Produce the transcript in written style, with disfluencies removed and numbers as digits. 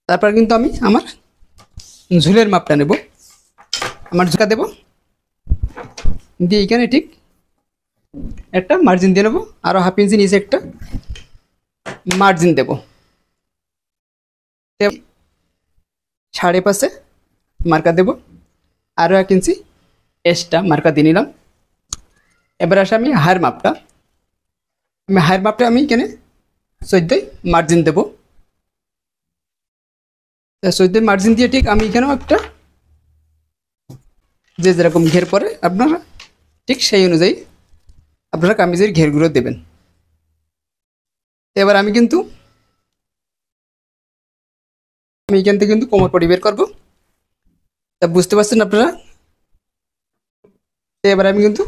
তারপর কিন্তু আমি আমার ঝুলের মাপটা নেব। আমার ঝুঁকা দেব, দিয়ে এখানে ঠিক একটা মার্জিন দিয়ে নেবো, আরও 1/2 ইঞ্চি নিচে একটা মার্জিন দেব। 5.5 মার্কা দেব, আরও 1 ইঞ্চি এক্সট্রা মার্কা দিয়ে নিলাম। এবার আসে আমি হায়ের মাপটা, আমি এখানে 14 মার্জিন দেব। 14 মার্জিন দিয়ে ঠিক আমি এখানেও একটা, যে যেরকম ঘের পরে আপনারা ঠিক সেই অনুযায়ী আপনারা কামিজের ঘেরগুলো দেবেন। এবার আমি এখান থেকে কিন্তু কোমর পটি বের করবো, তা বুঝতে পারছেন আপনারা। এবার আমি কিন্তু